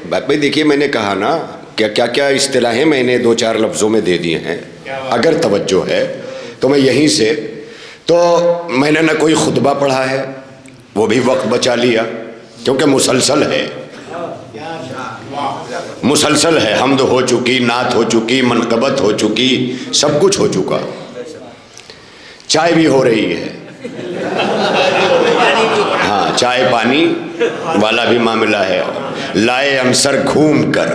بھائی دیکھیے میں نے کہا نا کیا اصطلاحیں میں نے 2-4 لفظوں میں دے دیے ہیں. اگر توجہ ہے تو میں یہیں سے، تو میں نے نہ کوئی خطبہ پڑھا ہے، وہ بھی وقت بچا لیا کیونکہ مسلسل ہے، مسلسل ہے. حمد ہو چکی، نعت ہو چکی، منقبت ہو چکی، سب کچھ ہو چکا. چائے بھی ہو رہی ہے، ہاں چائے پانی والا بھی معاملہ ہے. لائے امسر گھوم کر،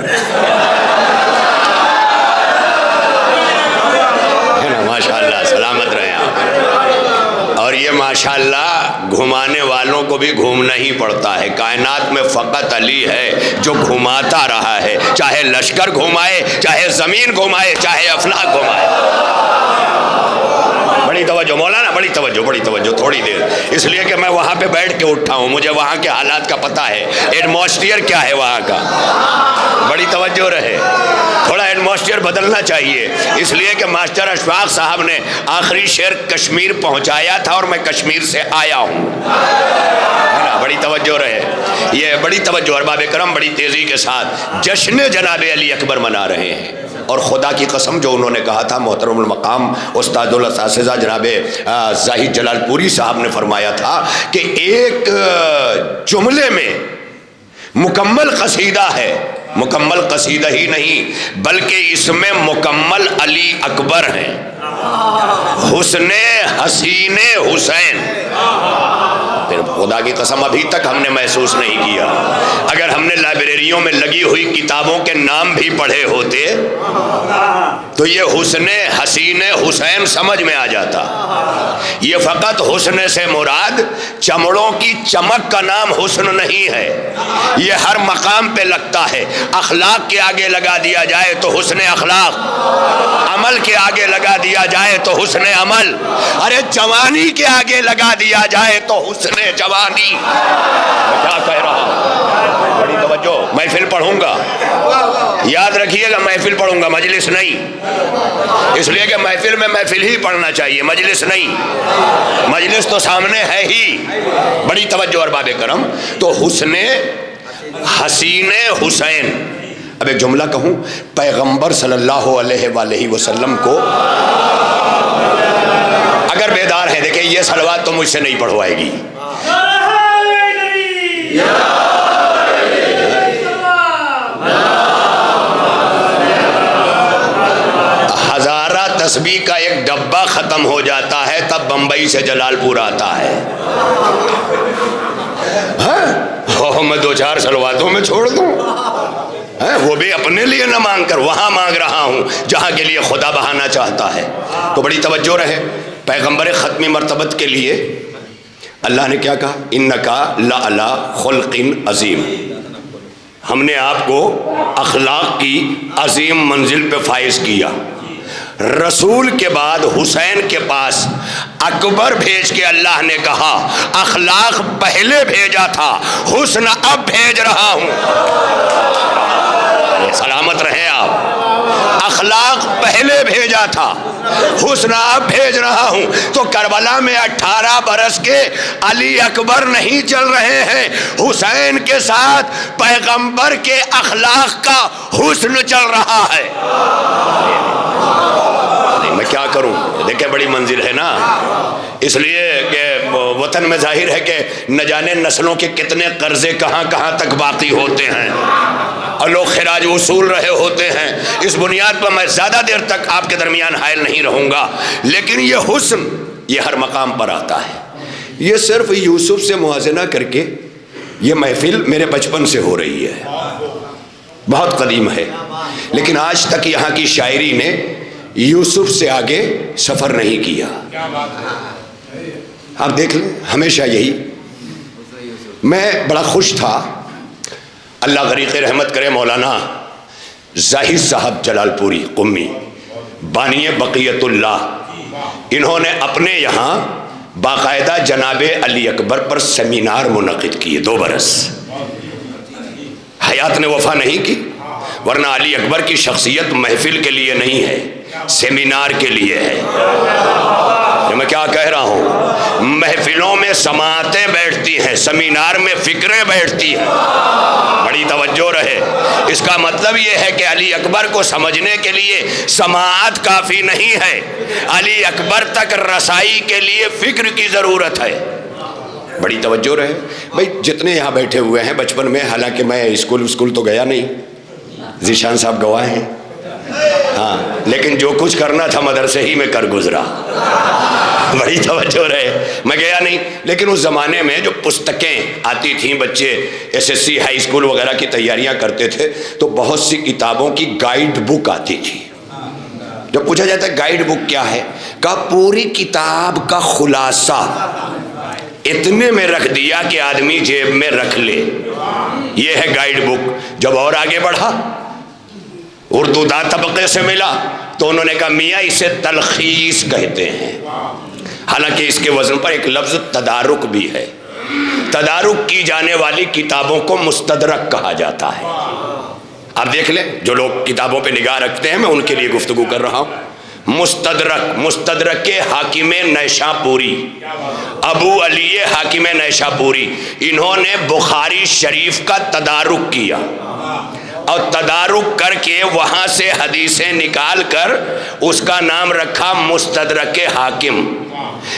ہے نا؟ ماشاءاللہ، سلامت رہے آپ. اور یہ ماشاءاللہ گھمانے والوں کو بھی گھومنا ہی پڑتا ہے. کائنات میں فقط علی ہے جو گھماتا رہا ہے، چاہے لشکر گھمائے، چاہے زمین گھمائے، چاہے افلاک گھمائے. بڑی توجہ مولانا، بڑی توجہ تھوڑی دیر، اس لیے کہ میں وہاں پہ بیٹھ کے اٹھا ہوں، مجھے وہاں کے حالات کا پتہ ہے، ایٹماسفیئر کیا ہے وہاں کا. بڑی توجہ رہے، تھوڑا ایٹماسفیئر بدلنا چاہیے. اس لیے کہ ماسٹر اشفاق صاحب نے آخری شعر کشمیر پہنچایا تھا اور میں کشمیر سے آیا ہوں. بڑی توجہ رہے، یہ بڑی توجہ. ارباب کرم بڑی تیزی کے ساتھ جشن جناب علی اکبر منا رہے ہیں. اور خدا کی قسم جو انہوں نے کہا تھا، محترم المقام استاد الاساتذہ جناب زاہد جلال پوری صاحب نے فرمایا تھا کہ ایک جملے میں مکمل قصیدہ ہے، مکمل قصیدہ ہی نہیں بلکہ اس میں مکمل علی اکبر ہیں، حسن حسین حسین. پھر خدا کی قسم ابھی تک ہم نے محسوس نہیں کیا. اگر ہم نے لائبریریوں میں لگی ہوئی کتابوں کے نام بھی پڑھے ہوتے تو یہ حسن حسین حسین سمجھ میں آ جاتا. یہ فقط حسن سے مراد چمڑوں کی چمک کا نام حسن نہیں ہے، یہ ہر مقام پہ لگتا ہے. اخلاق کے آگے لگا دیا جائے تو حسن اخلاق، عمل کے آگے لگا دیا جائے تو حسن عمل، ارے جوانی کے آگے لگا دیا جائے تو حسن جوانی. میں کیا کہہ رہا ہوں؟ بڑی توجہ. محفل پڑھوں گا، یاد رکھیے گا، محفل پڑھوں گا، مجلس نہیں. اس لیے کہ محفل میں محفل ہی پڑھنا چاہیے، مجلس نہیں. مجلس تو سامنے ہے ہی. بڑی توجہ ارباب کرم. تو حسن حسین حسین. اب ایک جملہ کہوں، پیغمبر صلی اللہ علیہ وآلہ وسلم کو اگر بیدار ہے، دیکھیں یہ صلوات تو مجھ سے نہیں پڑھوائے گی. ہزارہ تسبیح کا ایک ڈبہ ختم ہو جاتا ہے تب بمبئی سے جلال پور آتا ہے. میں 2-4 صلواتوں میں چھوڑ دوں، وہ بھی اپنے لیے نہ مانگ کر وہاں مانگ رہا ہوں جہاں کے لیے خدا بہانا چاہتا ہے. تو بڑی توجہ رہے. پیغمبر ختمی مرتبت کے لیے اللہ نے کیا کہا؟ انکا لعلی خلق عظیم. ہم نے آپ کو اخلاق کی عظیم منزل پہ فائز کیا. رسول کے بعد حسین کے پاس اکبر بھیج کے اللہ نے کہا اخلاق پہلے بھیجا تھا، حسن اب بھیج رہا ہوں. سلامت رہے آپ. اخلاق پہلے بھیجا تھا، حسن اب بھیج رہا ہوں. تو کربلا میں 18 برس کے علی اکبر نہیں چل رہے ہیں، حسین کے ساتھ پیغمبر کے اخلاق کا حسن چل رہا ہے. میں کیا کروں؟ دیکھیں بڑی منزل ہے نا. اس لیے کہ وطن میں ظاہر ہے کہ نہ جانے نسلوں کے کتنے قرضے کہاں کہاں تک باقی ہوتے ہیں اور لوگ خراج وصول رہے ہوتے ہیں. اس بنیاد پر میں زیادہ دیر تک آپ کے درمیان حائل نہیں رہوں گا، لیکن یہ حسن یہ ہر مقام پر آتا ہے. یہ صرف یوسف سے موازنہ کر کے یہ محفل میرے بچپن سے ہو رہی ہے، بہت قدیم ہے، لیکن آج تک یہاں کی شاعری نے یوسف سے آگے سفر نہیں کیا. آپ دیکھ لیں ہمیشہ یہی. میں بڑا خوش تھا، اللہ غریق رحمت کرے، مولانا زاہد صاحب جلال پوری قمی بانی بقیت اللہ، انہوں نے اپنے یہاں باقاعدہ جناب علی اکبر پر سیمینار منعقد کیے 2 برس. حیات نے وفا نہیں کی، ورنہ علی اکبر کی شخصیت محفل کے لیے نہیں ہے، سیمینار کے لیے ہے. میں کیا کہہ رہا ہوں؟ محفلوں میں سماعتیں بیٹھتی ہیں، سیمینار میں فکریں بیٹھتی ہیں. بڑی توجہ رہے. اس کا مطلب یہ ہے کہ علی اکبر کو سمجھنے کے لیے سماعت کافی نہیں ہے، علی اکبر تک رسائی کے لیے فکر کی ضرورت ہے۔ بڑی توجہ رہے بھائی، جتنے یہاں بیٹھے ہوئے ہیں بچپن میں، حالانکہ میں اسکول تو گیا نہیں، ذیشان صاحب گواہ ہیں، ہاں، لیکن جو کچھ کرنا تھا مدرسے ہی میں کر گزرا۔ بڑی توجہ رہے، میں گیا نہیں، لیکن اس زمانے میں جو پستکیں آتی تھیں، بچے SSC ہائی اسکول وغیرہ کی تیاریاں کرتے تھے، تو بہت سی کتابوں کی گائیڈ بک آتی تھی۔ جب پوچھا جاتا ہے گائیڈ بک کیا ہے، کہا پوری کتاب کا خلاصہ اتنے میں رکھ دیا کہ آدمی جیب میں رکھ لے، یہ ہے گائیڈ بک۔ جب اور آگے بڑھا، اردو دا طبقے سے ملا، تو انہوں نے کہا میاں اسے تلخیص کہتے ہیں، حالانکہ اس کے وزن پر ایک لفظ تدارک بھی ہے۔ تدارک کی جانے والی کتابوں کو مستدرک کہا جاتا ہے۔ آپ دیکھ لیں، جو لوگ کتابوں پہ نگاہ رکھتے ہیں، میں ان کے لیے گفتگو کر رہا ہوں۔ مستدرک حاکم نیشاپوری، ابو علی حاکم نیشاپوری، انہوں نے بخاری شریف کا تدارک کیا، اور تدارک کر کے وہاں سے حدیثیں نکال کر اس کا نام رکھا مستدرک حاکم،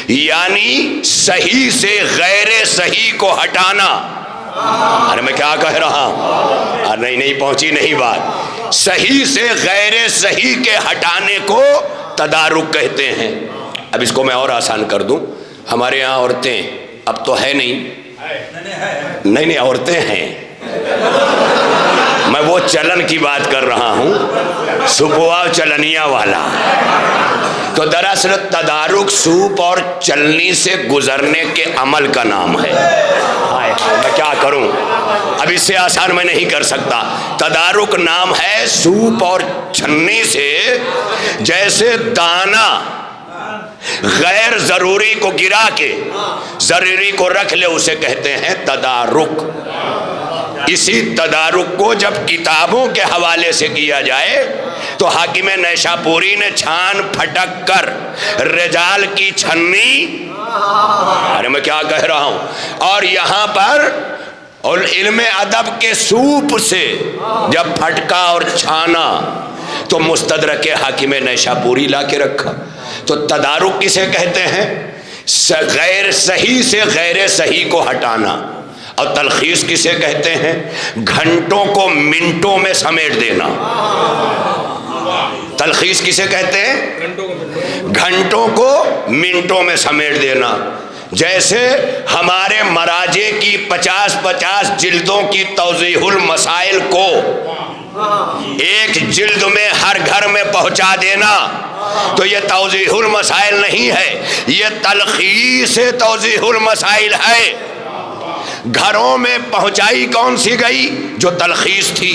یعنی صحیح سے غیر صحیح کو ہٹانا۔ ارے میں کیا کہہ رہا ہوں، نہیں پہنچی نہیں بات۔ صحیح سے غیر صحیح کے ہٹانے کو تدارک کہتے ہیں۔ اب اس کو میں اور آسان کر دوں، ہمارے یہاں عورتیں اب تو ہے نہیں عورتیں ہیں، میں وہ چلن کی بات کر رہا ہوں، سپوا چلنیا والا۔ تو دراصل تدارک سوپ اور چلنی سے گزرنے کے عمل کا نام ہے۔ میں کیا کروں، اب اس سے آسان میں نہیں کر سکتا۔ تدارک نام ہے سوپ اور چھنی سے، جیسے دانا غیر ضروری کو گرا کے ضروری کو رکھ لے، اسے کہتے ہیں تدارک۔ اسی تدارک کو جب کتابوں کے حوالے سے کیا جائے تو حاکم نیشاپوری نے چھان پھٹک کر رجال کی چھنی، ارے میں کیا کہہ رہا ہوں، اور یہاں پر علم ادب کے سوپ سے جب پھٹکا اور چھانا تو مستدرک حاکم نیشاپوری لا کے رکھا۔ تو تدارک کسے کہتے ہیں، غیر صحیح سے غیر صحیح کو ہٹانا۔ اور تلخیص کسے کہتے ہیں، گھنٹوں کو منٹوں میں سمیٹ دینا۔ تلخیص کسے کہتے ہیں، گھنٹوں کو منٹوں میں سمیٹ دینا۔ جیسے ہمارے مراجع کی 50 جلدوں کی توضیح المسائل کو ایک جلد میں ہر گھر میں پہنچا دینا، تو یہ توضیح المسائل نہیں ہے، یہ تلخیص توضیح المسائل ہے۔ گھروں میں پہنچائی کون سی گئی، جو تلخیص تھی۔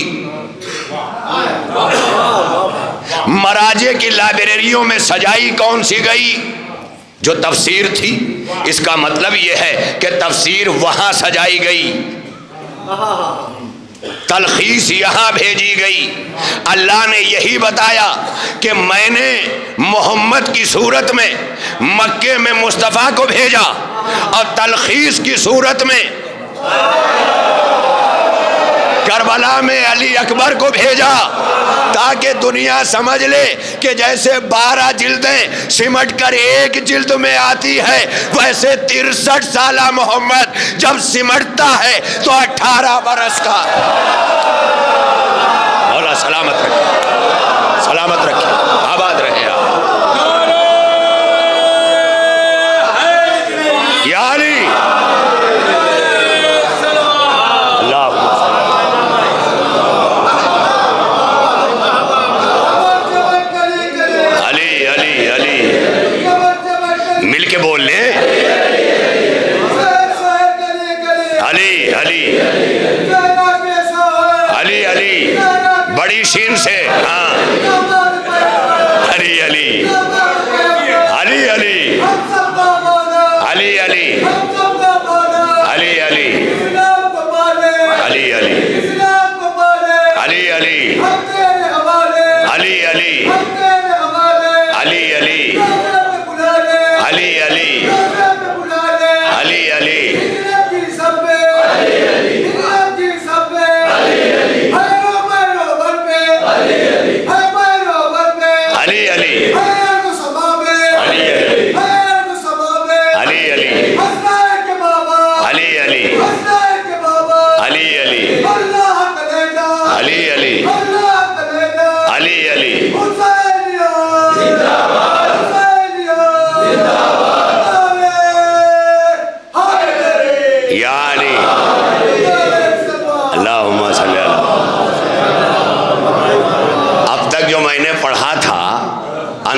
مراجع کی لائبریریوں میں سجائی کون سی گئی، جو تفسیر تھی۔ اس کا مطلب یہ ہے کہ تفسیر وہاں سجائی گئی، تلخیص یہاں بھیجی گئی۔ اللہ نے یہی بتایا کہ میں نے محمد کی صورت میں مکے میں مصطفیٰ کو بھیجا، اور تلخیص کی صورت میں کربلا میں علی اکبر کو بھیجا، تاکہ دنیا سمجھ لے کہ جیسے 12 جلدیں سمٹ کر ایک جلد میں آتی ہے، ویسے 63 سالہ محمد جب سمٹتا ہے تو 18 برس کا۔ مولا سلامت رکھے، سلامت رکھے، آباد رہے آپ۔ یا علی بول لے، علی علی علی علی بڑی شین سے، ہاں، علی علی علی علی علی علی علی علی علی علی علی علی علی علی علی علی علی علی علی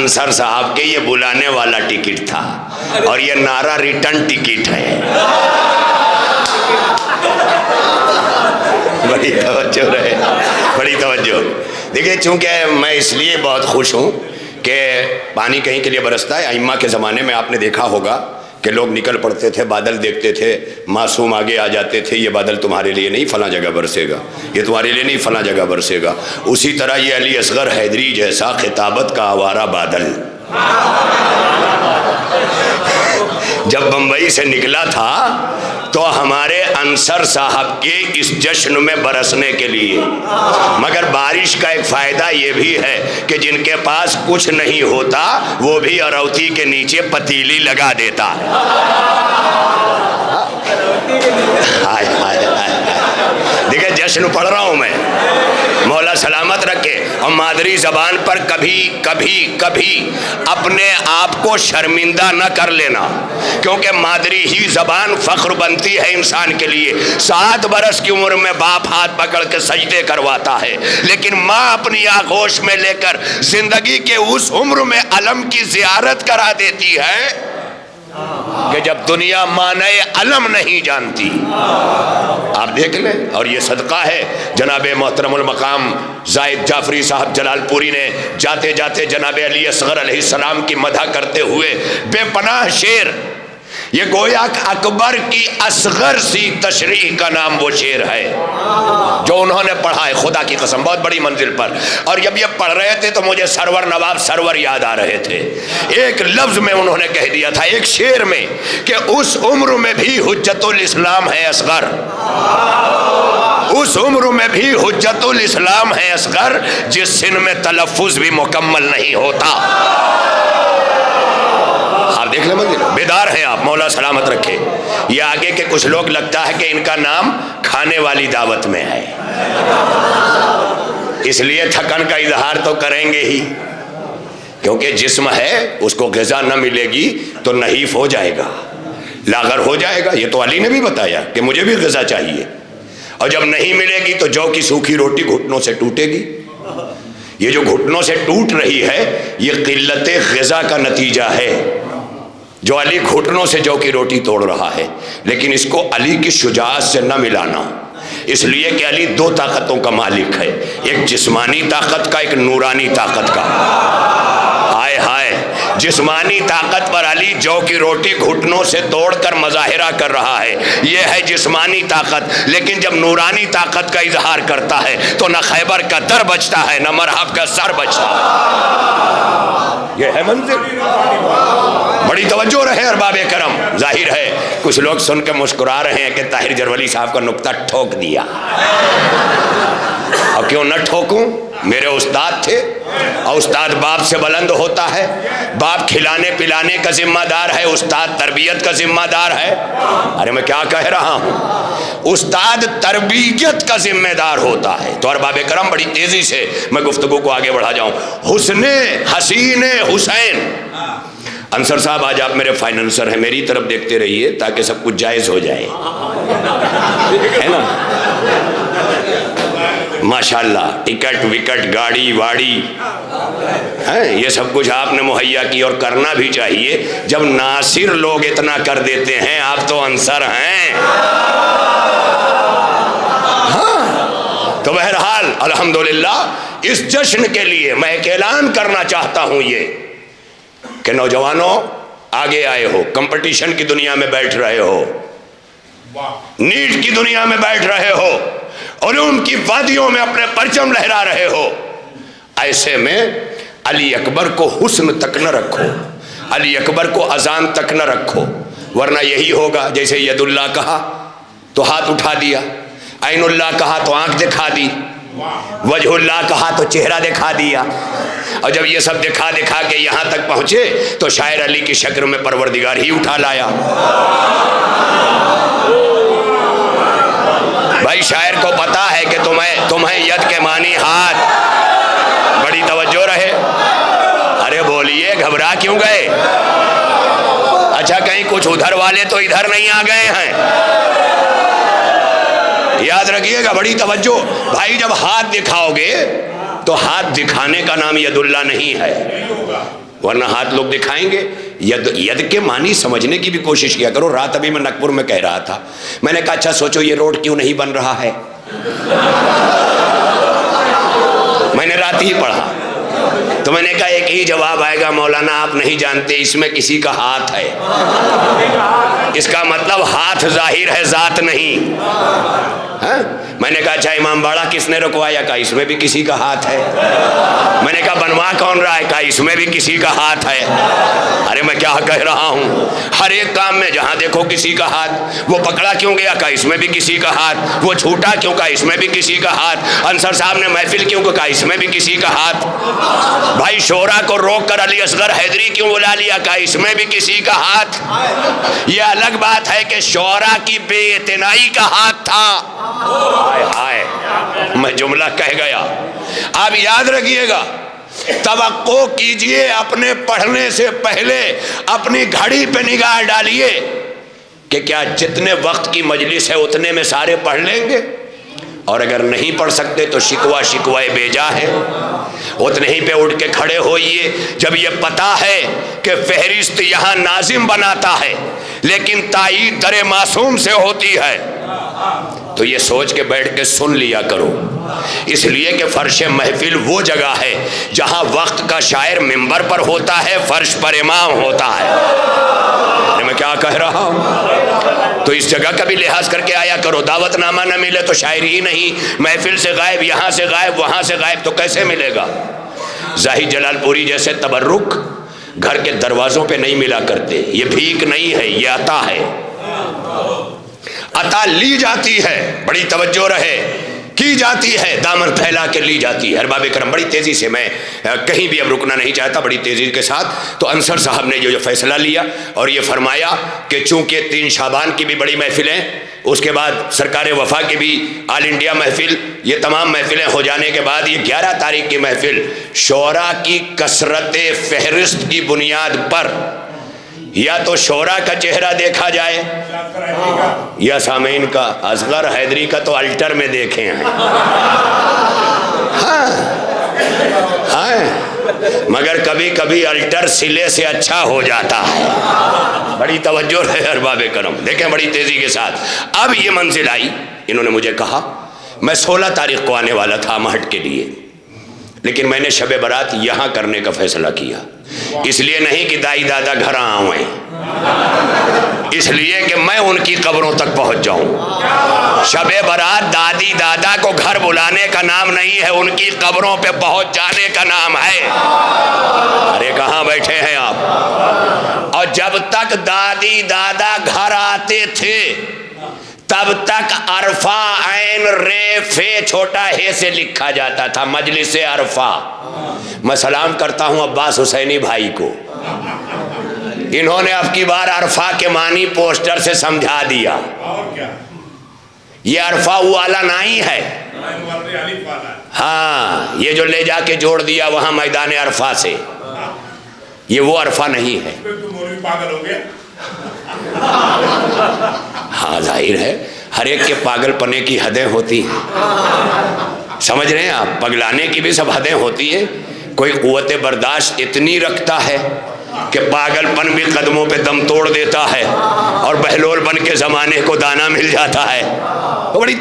انصر صاحب کے یہ بلانے والا ٹکٹ تھا اور یہ نعرہ ریٹرن ٹکٹ ہے. بڑی توجہ رہے, بڑی توجہ. دیکھیں چونکہ میں اس لیے بہت خوش ہوں کہ پانی کہیں کے لیے برستا ہے. ائمہ کے زمانے میں آپ نے دیکھا ہوگا کہ لوگ نکل پڑتے تھے, بادل دیکھتے تھے, معصوم آگے آ جاتے تھے, یہ بادل تمہارے لیے نہیں فلاں جگہ برسے گا, یہ تمہارے لیے نہیں فلاں جگہ برسے گا. اسی طرح یہ علی اصغر حیدری جیسا خطابت کا آوارہ بادل جب بمبئی سے نکلا تھا تو ہمارے انصر صاحب کے اس جشن میں برسنے کے لیے. مگر بارش کا ایک فائدہ یہ بھی ہے کہ جن کے پاس کچھ نہیں ہوتا وہ بھی اروتی کے نیچے پتیلی لگا دیتا ہے. دیکھیں جشن پڑھ رہا ہوں میں, مولا سلامت رکھے. اور مادری زبان پر کبھی کبھی کبھی اپنے آپ کو شرمندہ نہ کر لینا, کیونکہ مادری ہی زبان فخر بنتی ہے انسان کے لیے. 7 برس کی عمر میں باپ ہاتھ پکڑ کے سجدے کرواتا ہے, لیکن ماں اپنی آغوش میں لے کر زندگی کے اس عمر میں علم کی زیارت کرا دیتی ہے کہ جب دنیا معنی علم نہیں جانتی. آپ دیکھ لیں. اور یہ صدقہ ہے جناب محترم المقام زائد جعفری صاحب جلال پوری نے جاتے جاتے جناب علی اصغر علیہ السلام کی مدح کرتے ہوئے بے پناہ شعر, یہ گویا اکبر کی اصغر سی تشریح کا نام وہ شعر ہے جو انہوں نے پڑھا ہے, خدا کی قسم بہت بڑی منزل پر. اور جب یہ پڑھ رہے تھے تو مجھے سرور نواب سرور یاد آ رہے تھے. ایک لفظ میں انہوں نے کہہ دیا تھا ایک شعر میں کہ اس عمر میں بھی حجت الاسلام ہے اصغر, اس عمر میں بھی حجت الاسلام ہے اصغر, جس سن میں تلفظ بھی مکمل نہیں ہوتا. آپ دیکھ لیں منزل, بیدار ہیں آپ, مولا سلامت رکھے. یہ آگے کے کچھ لوگ لگتا ہے کہ ان کا نام کھانے والی دعوت میں ہے, اس لیے تھکن کا اظہار تو کریں گے ہی, کیونکہ جسم ہے اس کو غذا نہ ملے گی تو نحیف ہو جائے گا, لاغر ہو جائے گا. یہ تو علی نے بھی بتایا کہ مجھے بھی غذا چاہیے, اور جب نہیں ملے گی تو جو کی سوکھی روٹی گھٹنوں سے ٹوٹے گی. یہ جو گھٹنوں سے ٹوٹ رہی ہے یہ قلت غذا کا نتیجہ ہے, جو علی گھٹنوں سے جو کی روٹی توڑ رہا ہے. لیکن اس کو علی کی شجاعت سے نہ ملانا, اس لیے کہ علی 2 طاقتوں کا مالک ہے, ایک جسمانی طاقت کا, ایک نورانی طاقت کا. ہائے ہائے, جسمانی طاقت پر علی جو کی روٹی گھٹنوں سے توڑ کر مظاہرہ کر رہا ہے, یہ ہے جسمانی طاقت. لیکن جب نورانی طاقت کا اظہار کرتا ہے تو نہ خیبر کا در بچتا ہے نہ مرحب کا سر بچتا ہے. یہ ہے منزل. بڑی توجہ رہے ارباب کرم. ظاہر ہے کچھ لوگ سن کے مسکرا رہے ہیں کہ طاہر جرولی صاحب کا نکتہ ٹھوک دیا. اور کیوں نہ ٹھوکوں, میرے استاد تھے, اور استاد باپ سے بلند ہوتا ہے. باپ کھلانے پلانے کا ذمہ دار ہے, استاد تربیت کا ذمہ دار ہے. ارے میں کیا کہہ رہا ہوں, استاد تربیت کا ذمہ دار ہوتا ہے. تو ارباب کرم بڑی تیزی سے میں گفتگو کو آگے بڑھا جاؤں. حسین حسین انصر صاحب, آج آپ میرے فائننسر ہیں, میری طرف دیکھتے رہیے تاکہ سب کچھ جائز ہو جائے, ہے نا. ماشاءاللہ ٹکٹ وکٹ گاڑی واڑی یہ سب کچھ آپ نے مہیا کی, اور کرنا بھی چاہیے. جب ناصر لوگ اتنا کر دیتے ہیں, آپ تو انصر ہیں. ہاں تو بہرحال الحمدللہ اس جشن کے لیے میں ایک اعلان کرنا چاہتا ہوں یہ کہ نوجوانوں آگے آئے ہو, کمپٹیشن کی دنیا میں بیٹھ رہے ہو, نیٹ کی دنیا میں بیٹھ رہے ہو, علوم کی وادیوں میں اپنے پرچم لہرا رہے ہو. ایسے میں علی اکبر کو حسن تک نہ رکھو, علی اکبر کو اذان تک نہ رکھو, ورنہ یہی ہوگا جیسے ید اللہ کہا تو ہاتھ اٹھا دیا, عین اللہ کہا تو آنکھ دکھا دی, وجہ اللہ کہا تو چہرہ دکھا دیا. اور جب یہ سب دکھا دکھا کے یہاں تک پہنچے تو شاعر علی کی شکل میں پروردگار ہی اٹھا لایا. بھائی شاعر کو پتا ہے کہ تمہیں ید کے معنی ہاتھ. بڑی توجہ رہے. ارے بولیے, گھبرا کیوں گئے؟ اچھا کہیں کچھ ادھر والے تو ادھر نہیں آ گئے ہیں. یاد رکھیے گا, بڑی توجہ. بھائی جب ہاتھ دکھاؤ گے تو ہاتھ دکھانے کا نام ید اللہ نہیں ہے, ورنہ ہاتھ لوگ دکھائیں گے. ید کے معنی سمجھنے کی بھی کوشش کیا کرو. رات ابھی میں نگپور میں کہہ رہا تھا, میں نے کہا اچھا سوچو یہ روڈ کیوں نہیں بن رہا ہے. میں نے رات ہی پڑھا تو میں نے کہا ایک ہی جواب آئے گا, مولانا آپ نہیں جانتے اس میں کسی کا ہاتھ ہے. اس کا مطلب ہاتھ ظاہر ہے, ذات نہیں. میں نے کہا اچھا امام باڑہ کس نے رکوایا؟ کہا اس میں بھی کسی کا ہاتھ ہے. میں نے کہا بنوا کون رہا ہے؟ کہا اس میں بھی کسی کا ہاتھ ہے. ارے میں کیا کہہ رہا ہوں, ہر ایک کام میں جہاں دیکھو کسی کا ہاتھ. وہ پکڑا کیوں گیا؟ کہا اس میں بھی کسی کا ہاتھ. وہ چھوٹا کیوں؟ کہا اس میں بھی کسی کا ہاتھ. انصر صاحب نے محفل کیوں؟ کہا اس میں بھی کسی کا ہاتھ. بھائی شورا کو روک کر علی اصغر حیدری کیوں بلا لیا؟ کہا اس میں بھی کسی کا ہاتھ. یہ الگ بات ہے کہ شورا کی بے اعتنائی کا ہاتھ تھا. ہائے ہائے, میں جملہ کہہ گیا. آپ یاد رکھیے گا, توقع کیجئے اپنے پڑھنے سے پہلے اپنی گھڑی پہ نگاہ ڈالیے کہ کیا جتنے وقت کی مجلس ہے اتنے میں سارے پڑھ لیں گے, اور اگر نہیں پڑھ سکتے تو شکوہ بیجا ہے. اتنے ہی پہ اٹھ کے کھڑے ہوئیے. جب یہ پتا ہے کہ فہرست یہاں ناظم بناتا ہے لیکن تائید در معصوم سے ہوتی ہے, تو یہ سوچ کے بیٹھ کے سن لیا کرو. اس لیے کہ فرش محفل وہ جگہ ہے جہاں وقت کا شاعر منبر پر ہوتا ہے, فرش پر امام ہوتا ہے. میں کیا کہہ رہا ہوں؟ تو اس جگہ کا بھی لحاظ کر کے آیا کرو. دعوت نامہ نہ ملے تو شاعری ہی نہیں, محفل سے غائب, یہاں سے غائب, وہاں سے غائب, تو کیسے ملے گا؟ زاہد جلال پوری جیسے تبرک گھر کے دروازوں پہ نہیں ملا کرتے. یہ بھیک نہیں ہے, یہ عطا ہے. عطا لی جاتی ہے, بڑی توجہ رہے, کی جاتی ہے, دامن پھیلا کے لی جاتی ہے. ارباب کرم بڑی تیزی سے, میں کہیں بھی اب رکنا نہیں چاہتا, بڑی تیزی کے ساتھ. تو انصر صاحب نے جو فیصلہ لیا اور یہ فرمایا کہ چونکہ 3 شعبان کی بھی بڑی محفلیں, اس کے بعد سرکار وفا کی بھی آل انڈیا محفل, یہ تمام محفلیں ہو جانے کے بعد یہ 11 تاریخ کی محفل شعراء کی کثرت فہرست کی بنیاد پر یا تو شعراء کا چہرہ دیکھا جائے یا سامعین کا. اصغر حیدری کا تو الٹر میں دیکھے ہیں. مگر کبھی کبھی الٹر سلے سے اچھا ہو جاتا ہے. بڑی توجہ ہے ارباب کرم, دیکھیں بڑی تیزی کے ساتھ. اب یہ منزل آئی, انہوں نے مجھے کہا, میں 16 تاریخ کو آنے والا تھا مہٹ کے لیے, لیکن میں نے شب برات یہاں کرنے کا فیصلہ کیا. اس لیے نہیں کہ دائی دادا گھر آئیں, اس لیے کہ میں ان کی قبروں تک پہنچ جاؤں. شب برات دادی دادا کو گھر بلانے کا نام نہیں ہے, ان کی قبروں پہ پہنچ جانے کا نام ہے. ارے کہاں بیٹھے ہیں آپ؟ اور جب تک دادی دادا گھر آتے تھے تب تک عرفہ عین رے فے چھوٹا ہے سے لکھا جاتا تھا, مجلس عرفہ. میں سلام کرتا ہوں عباس حسینی بھائی کو, انہوں نے اب کی بار عرفہ کے معنی پوسٹر سے سمجھا دیا. یہ عرفہ والا نہیں ہے, ہاں یہ جو لے جا کے جوڑ دیا وہاں میدان عرفہ سے, یہ وہ عرفہ نہیں ہے. ہاں ظاہر ہے ہر ایک کے پاگل پنے کی حدیں ہوتی ہیں, سمجھ رہے ہیں آپ؟ پگلانے کی بھی سب حدیں ہوتی ہیں. کوئی قوت برداشت اتنی رکھتا ہے کہ پاگل پن بھی قدموں پہ دم توڑ دیتا ہے اور بہلول بن کے زمانے کو دانا مل جاتا ہے. بڑی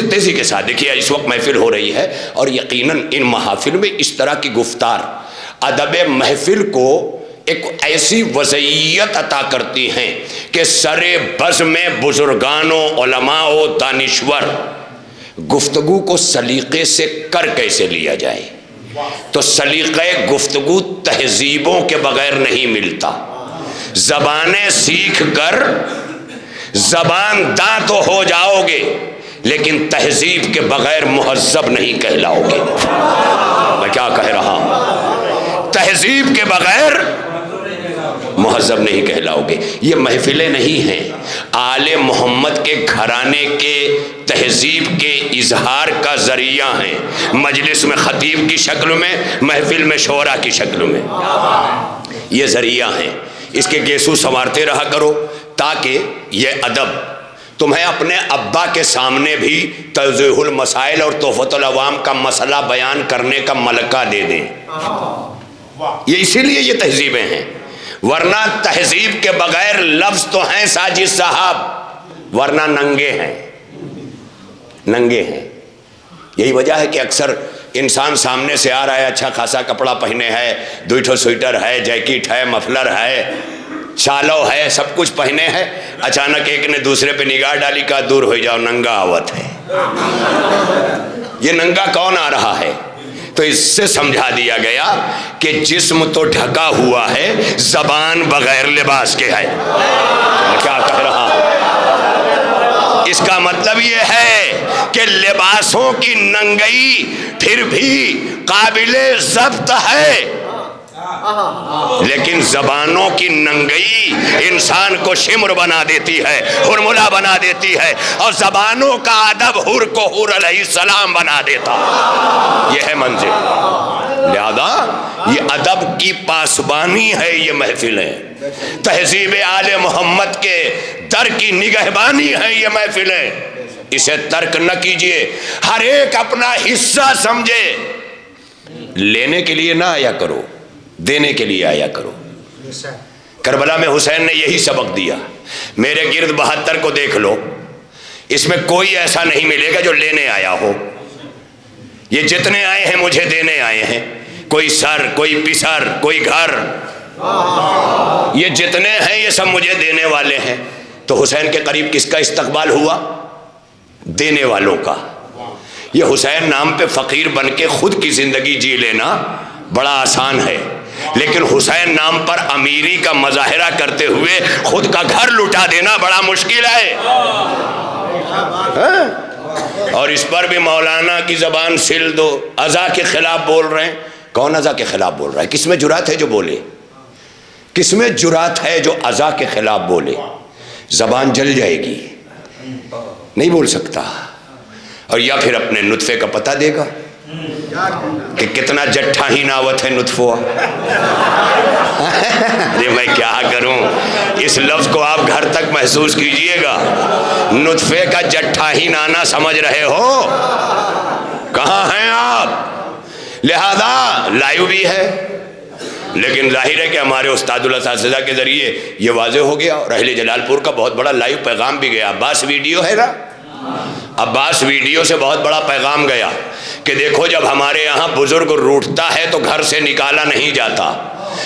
تیزی کے ساتھ دیکھیے اس وقت محفل ہو رہی ہے, اور یقیناً ان محافل میں اس طرح کی گفتار ادب محفل کو ایک ایسی وضعیت عطا کرتی ہیں کہ سر بز میں بزرگان و علماء و دانشور گفتگو کو سلیقے سے کر کیسے لیا جائے. تو سلیقہ گفتگو تہذیبوں کے بغیر نہیں ملتا. زبانیں سیکھ کر زبان داں تو ہو جاؤ گے لیکن تہذیب کے بغیر مہذب نہیں کہلاؤ گے. میں کیا کہہ رہا ہوں؟ تہذیب کے بغیر مہذب نہیں کہلاؤ گے. یہ محفلیں نہیں ہیں, آل محمد کے گھرانے کے تہذیب کے اظہار کا ذریعہ ہیں. مجلس میں خطیب کی شکل میں, محفل میں شعراء کی شکل میں, یہ ذریعہ ہیں. اس کے گیسو سنوارتے رہا کرو تاکہ یہ ادب تمہیں اپنے ابا کے سامنے بھی توضیح المسائل اور تحفۃ العوام کا مسئلہ بیان کرنے کا ملکہ دے دیں. یہ اسی لیے یہ تہذیبیں ہیں، ورنہ تہذیب کے بغیر لفظ تو ہیں ساجد صاحب، ورنہ ننگے ہیں، ننگے ہیں۔ یہی وجہ ہے کہ اکثر انسان سامنے سے آ رہا ہے، اچھا خاصا کپڑا پہنے ہے، دوٹھو سویٹر ہے، جیکٹ ہے، مفلر ہے، شالو ہے، سب کچھ پہنے ہے، اچانک ایک نے دوسرے پہ نگاہ ڈالی، کہا دور ہو جاؤ ننگا آوت ہے۔ یہ ننگا کون آ رہا ہے؟ تو اس سے سمجھا دیا گیا کہ جسم تو ڈھکا ہوا ہے، زبان بغیر لباس کے ہے۔ کیا کہہ رہا ہوں؟ اس کا مطلب یہ ہے کہ لباسوں کی ننگئی پھر بھی قابل ضبط ہے، لیکن زبانوں کی ننگئی انسان کو شمر بنا دیتی ہے، ہرملا بنا دیتی ہے، اور زبانوں کا ادب حور کو حور علیہ السلام بنا دیتا۔ یہ ہے منزل۔ لہذا یہ ادب کی پاسبانی ہے، یہ محفلیں تہذیب آل محمد کے در کی نگہبانی ہے، یہ محفلیں۔ اسے ترک نہ کیجئے، ہر ایک اپنا حصہ سمجھے۔ لینے کے لیے نہ آیا کرو، دینے کے لیے آیا کرو۔ کربلا میں حسین نے یہی سبق دیا۔ میرے گرد 72 کو دیکھ لو، اس میں کوئی ایسا نہیں ملے گا جو لینے آیا ہو۔ یہ جتنے آئے ہیں مجھے دینے آئے ہیں، کوئی سر، کوئی پسر، کوئی گھر، یہ جتنے ہیں یہ سب مجھے دینے والے ہیں۔ تو حسین کے قریب کس کا استقبال ہوا؟ دینے والوں کا۔ یہ حسین نام پہ فقیر بن کے خود کی زندگی جی لینا بڑا آسان ہے، لیکن حسین نام پر امیری کا مظاہرہ کرتے ہوئے خود کا گھر لٹا دینا بڑا مشکل ہے۔ اور اس پر بھی مولانا کی زبان سل دو، ازا کے خلاف بول رہے ہیں۔ کون ازا کے خلاف بول رہا ہے؟ کس میں جرات ہے جو بولے؟ کس میں جرات ہے جو ازا کے خلاف بولے؟ زبان جل جائے گی، نہیں بول سکتا۔ اور یا پھر اپنے نطفے کا پتہ دے گا کہ کتنا جٹھا ہی ناوت ہے نطفہ۔ ارے میں کیا کروں، اس لفظ کو آپ گھر تک محسوس کیجئے گا۔ نطفے کا جٹھا ہی نانا سمجھ رہے ہو؟ کہاں ہیں آپ؟ لہذا لائیو بھی ہے، لیکن ظاہر ہے کہ ہمارے استاد الاساتذہ کے ذریعے یہ واضح ہو گیا، اور اہل جلال پور کا بہت بڑا لائیو پیغام بھی گیا۔ عباس ویڈیو ہے نا، عباس ویڈیو سے بہت بڑا پیغام گیا کہ دیکھو جب ہمارے یہاں بزرگ روٹتا ہے تو گھر سے نکالا نہیں جاتا،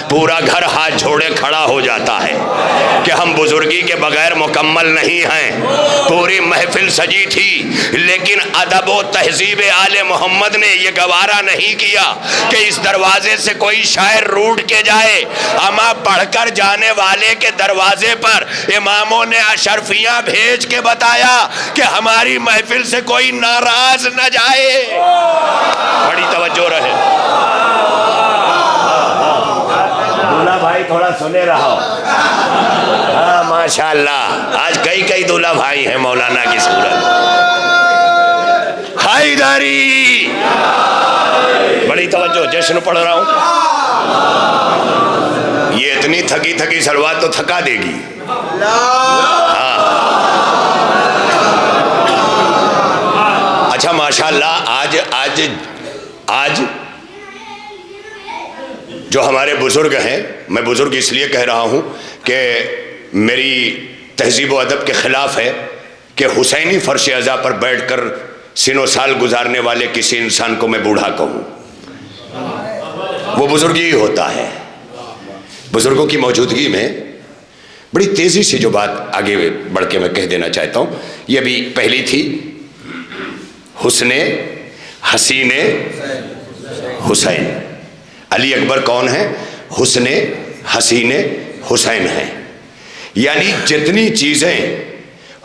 پورا گھر ہاتھ جوڑے کھڑا ہو جاتا ہے کہ ہم بزرگی کے بغیر مکمل نہیں ہیں۔ پوری محفل سجی تھی، لیکن ادب و تہذیب آل محمد نے یہ گوارا نہیں کیا کہ اس دروازے سے کوئی شاعر روٹ کے جائے۔ اما پڑھ کر جانے والے کے دروازے پر اماموں نے اشرفیاں بھیج کے بتایا کہ ہماری محفل سے کوئی ناراض نہ جائے۔ بڑی توجہ رہے۔ دولہا بھائی تھوڑا سنے رہا۔ ہاں ماشاءاللہ، آج کئی دولہا بھائی ہیں مولانا کی صورت۔ حیدری، بڑی توجہ، جشن پڑھ رہا ہوں۔ یہ اتنی تھکی سلوات تو تھکا دے گی۔ اچھا ماشاءاللہ، آج جو ہمارے بزرگ ہیں، میں بزرگ اس لیے کہہ رہا ہوں کہ میری تہذیب و ادب کے خلاف ہے کہ حسینی فرش عزا پر بیٹھ کر سن و سال گزارنے والے کسی انسان کو میں بوڑھا کہوں۔ وہ بزرگ ہی ہوتا ہے۔ بزرگوں کی موجودگی میں بڑی تیزی سے جو بات آگے بڑھ کے میں کہہ دینا چاہتا ہوں، یہ بھی پہلی تھی، حسن حسین حسین۔ علی اکبر کون ہے؟ حسن حسین حسین ہیں۔ یعنی جتنی چیزیں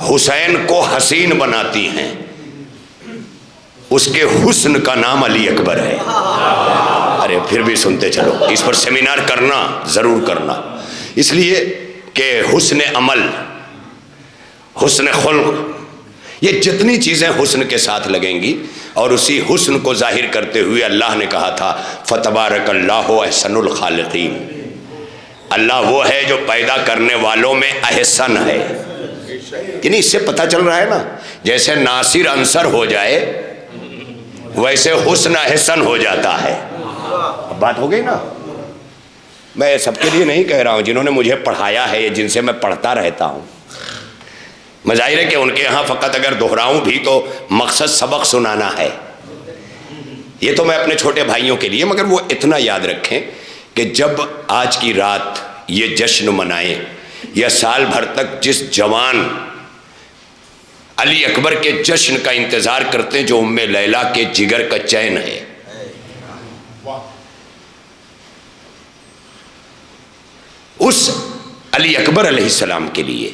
حسین کو حسین بناتی ہیں، اس کے حسن کا نام علی اکبر ہے۔ ارے پھر بھی سنتے چلو، اس پر سیمینار کرنا، ضرور کرنا، اس لیے کہ حسن عمل، حسن خلق، یہ جتنی چیزیں حسن کے ساتھ لگیں گی، اور اسی حسن کو ظاہر کرتے ہوئے اللہ نے کہا تھا فَتَبَارَكَ اللَّهُ أَحْسَنُ الْخَالِقِينَ۔ اللہ وہ ہے جو پیدا کرنے والوں میں احسن ہے۔ یعنی اس سے پتہ چل رہا ہے نا، جیسے ناصر انصر ہو جائے ویسے حسن احسن ہو جاتا ہے۔ اب بات ہو گئی نا، میں سب کے لیے نہیں کہہ رہا ہوں، جنہوں نے مجھے پڑھایا ہے، جن سے میں پڑھتا رہتا ہوں، مظاہر ہے کہ ان کے یہاں فقط اگر دہراؤں بھی تو مقصد سبق سنانا ہے. یہ تو میں اپنے چھوٹے بھائیوں کے لیے، مگر وہ اتنا یاد رکھیں کہ جب آج کی رات یہ جشن منائیں، یا سال بھر تک جس جوان علی اکبر کے جشن کا انتظار کرتے ہیں جو ام لیلا کے جگر کا چین ہے، اس علی اکبر علیہ السلام کے لیے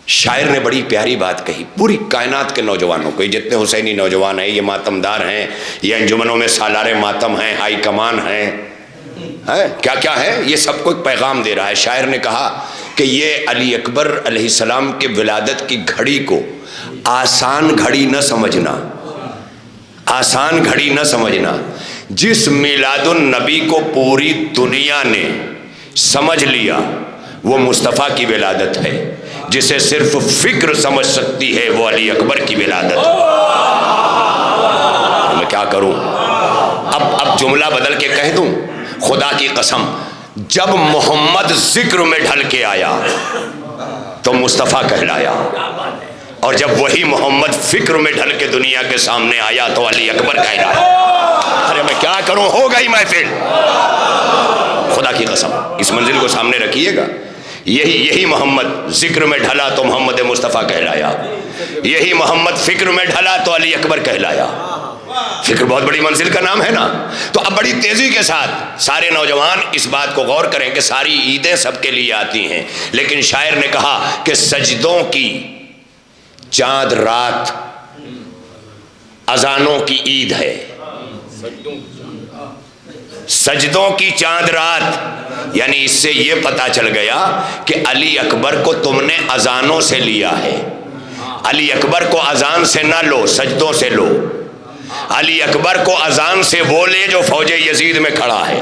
شاعر نے بڑی پیاری بات کہی. پوری کائنات کے نوجوانوں کو، یہ جتنے حسینی نوجوان ہیں، یہ ماتمدار ہیں، یہ انجمنوں میں سالار ماتم ہیں، ہائی کمان ہیں، کیا کیا ہے، یہ سب کو ایک پیغام دے رہا ہے. شاعر نے کہا کہ یہ علی اکبر علیہ السلام کے ولادت کی گھڑی کو آسان گھڑی نہ سمجھنا، آسان گھڑی نہ سمجھنا. جس میلاد النبی کو پوری دنیا نے سمجھ لیا وہ مصطفیٰ کی ولادت ہے. جسے صرف فکر سمجھ سکتی ہے وہ علی اکبر کی ولادت ہے. میں کیا کروں، اب جملہ بدل کے کہہ دوں، خدا کی قسم جب محمد ذکر میں ڈھل کے آیا تو مصطفیٰ کہلایا، اور جب وہی محمد فکر میں ڈھل کے دنیا کے سامنے آیا تو علی اکبر کہلایا. ارے میں کیا کروں، ہو گئی محفل. خدا کی قسم اس منزل کو سامنے رکھیے گا. یہی محمد ذکر میں ڈھلا تو محمد مصطفیٰ کہلایا، یہی محمد فکر میں ڈھلا تو علی اکبر کہلایا. فکر بہت بڑی منزل کا نام ہے نا. تو اب بڑی تیزی کے ساتھ سارے نوجوان اس بات کو غور کریں کہ ساری عیدیں سب کے لیے آتی ہیں، لیکن شاعر نے کہا کہ سجدوں کی چاند رات اذانوں کی عید ہے. سجدوں کی چاند رات، یعنی اس سے یہ پتا چل گیا کہ علی اکبر کو تم نے اذانوں سے لیا ہے. علی اکبر کو اذان سے نہ لو، سجدوں سے لو. علی اکبر کو اذان سے وہ لے جو فوج یزید میں کھڑا ہے.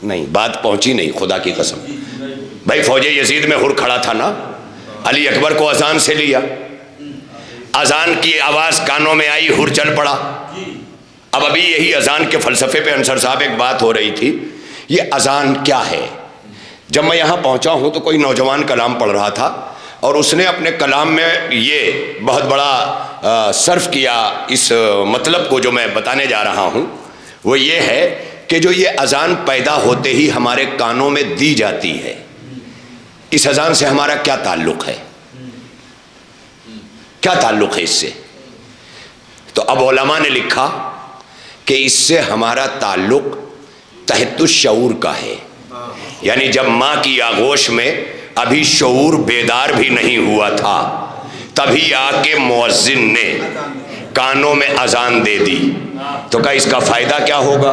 نہیں، بات پہنچی نہیں، خدا کی قسم. بھائی فوج یزید میں ہر کھڑا تھا نا، علی اکبر کو اذان سے لیا، اذان کی آواز کانوں میں آئی، ہر چل پڑا. اب ابھی یہی اذان کے فلسفے پہ انصر صاحب ایک بات ہو رہی تھی، یہ اذان کیا ہے. جب میں یہاں پہنچا ہوں تو کوئی نوجوان کلام پڑھ رہا تھا، اور اس نے اپنے کلام میں یہ بہت بڑا صرف کیا اس مطلب کو جو میں بتانے جا رہا ہوں. وہ یہ ہے کہ جو یہ اذان پیدا ہوتے ہی ہمارے کانوں میں دی جاتی ہے، اس اذان سے ہمارا کیا تعلق ہے، کیا تعلق ہے اس سے. تو اب علماء نے لکھا کہ اس سے ہمارا تعلق تحت الشعور کا ہے. یعنی جب ماں کی آغوش میں ابھی شعور بیدار بھی نہیں ہوا تھا، تبھی آ کے مؤذن نے کانوں میں اذان دے دی. تو کہا اس کا فائدہ کیا ہوگا؟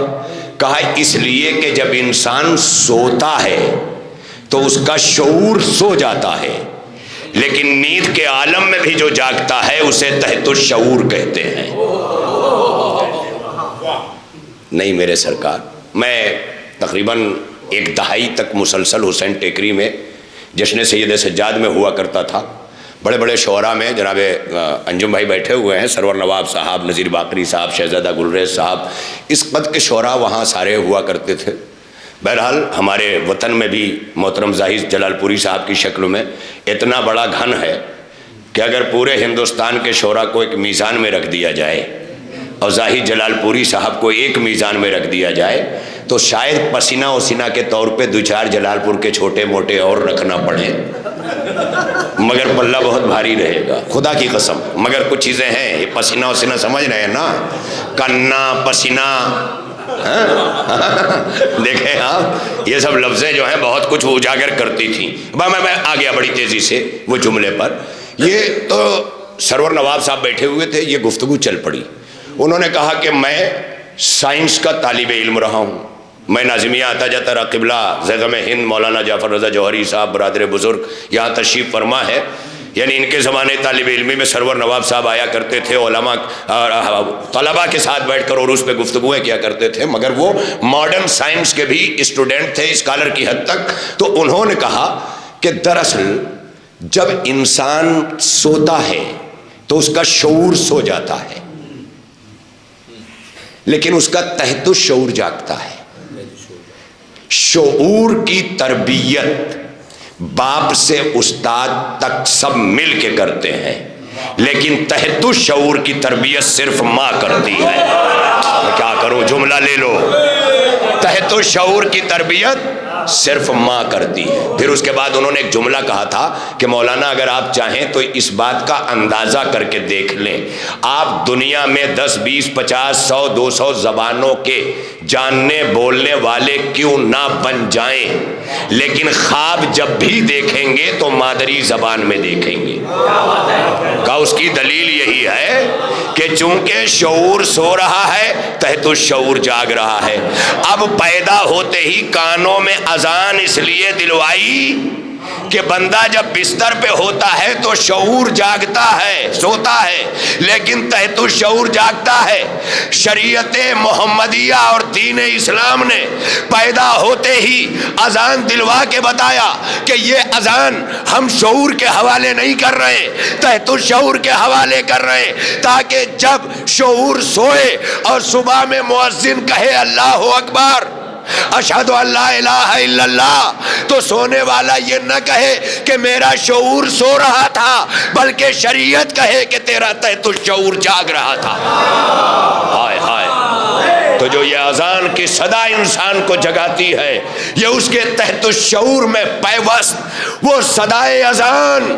کہا اس لیے کہ جب انسان سوتا ہے تو اس کا شعور سو جاتا ہے، لیکن نیند کے عالم میں بھی جو جاگتا ہے اسے تحت الشعور کہتے ہیں. نہیں میرے سرکار، میں تقریباً ایک دہائی تک مسلسل حسین ٹیکری میں جشن سید سجاد میں ہوا کرتا تھا. بڑے بڑے شعراء میں جناب انجم بھائی بیٹھے ہوئے ہیں، سرور نواب صاحب، نذیر باقری صاحب، شہزادہ گلریز صاحب، اس قد کے شعراء وہاں سارے ہوا کرتے تھے. بہرحال ہمارے وطن میں بھی محترم زاہد جلال پوری صاحب کی شکل میں اتنا بڑا گھن ہے کہ اگر پورے ہندوستان کے شعراء کو ایک میزان میں رکھ دیا جائے اور زاہد جلال پوری صاحب کو ایک میزان میں رکھ دیا جائے تو شاید پسینہ وسینہ کے طور پہ دو چار جلال پور کے چھوٹے موٹے اور رکھنا پڑے، مگر پلہ بہت بھاری رہے گا، خدا کی قسم. مگر کچھ چیزیں ہیں، یہ پسینہ وسینہ سمجھ رہے ہیں نا، کنا پسینہ، دیکھیں آپ یہ سب لفظیں جو ہیں بہت کچھ اجاگر کرتی تھیں. میں آ گیا بڑی تیزی سے وہ جملے پر. یہ تو سرور نواب صاحب بیٹھے ہوئے تھے، یہ گفتگو چل پڑی. انہوں نے کہا کہ میں سائنس کا طالب علم رہا ہوں، میں ناظمیہ آتا جاتا رہا. قبلہ زیغم ہند مولانا جعفر رضا جوہری صاحب برادر بزرگ یہاں تشریف فرما ہے. یعنی ان کے زمانے طالب علمی میں سرور نواب صاحب آیا کرتے تھے، علماء طلباء کے ساتھ بیٹھ کر اور اس پہ گفتگویں کیا کرتے تھے، مگر وہ ماڈرن سائنس کے بھی اسٹوڈنٹ تھے اسکالر کی حد تک. تو انہوں نے کہا کہ دراصل جب انسان سوتا ہے تو اس کا شعور سو جاتا ہے، لیکن اس کا تحت الشعور جاگتا ہے. شعور کی تربیت باپ سے استاد تک سب مل کے کرتے ہیں، لیکن تحت الشعور کی تربیت صرف ماں کرتی ہے۔ میں کیا کروں، جملہ لے لو، تحت الشعور کی تربیت صرف ماں کرتی ہے۔ پھر اس کے بعد انہوں نے ایک جملہ کہا تھا کہ مولانا اگر آپ چاہیں تو اس بات کا اندازہ کر کے دیکھ لیں، آپ دنیا میں 10 20 50 100 200 زبانوں کے جاننے بولنے والے کیوں نہ بن جائیں، لیکن خواب جب بھی دیکھیں گے تو مادری زبان میں دیکھیں گے۔ کہا اس کی دلیل یہی ہے کہ چونکہ شعور سو رہا ہے، تحت الشعور جاگ رہا ہے۔ اب پیدا ہوتے ہی کانوں میں اذان اس لیے دلوائی کہ بندہ جب بستر پہ ہوتا ہے تو شعور جاگتا ہے، سوتا ہے، لیکن تحت الشعور جاگتا ہے۔ شریعت محمدیہ اور دین اسلام نے پیدا ہوتے ہی اذان دلوا کے بتایا کہ یہ اذان ہم شعور کے حوالے نہیں کر رہے، تحت الشعور کے حوالے کر رہے، تاکہ جب شعور سوئے اور صبح میں مؤذن کہے اللہ اکبر اشہد ان لا الہ الا اللہ، تو سونے والا یہ نہ کہے کہ میرا شعور سو رہا تھا، بلکہ شریعت کہے کہ تیرا تحت الشعور جاگ رہا تھا۔ ہائے ہائے، تو جو یہ اذان کی صدا انسان کو جگاتی ہے، یہ اس کے تحت الشعور میں پیوست وہ صدائے اذان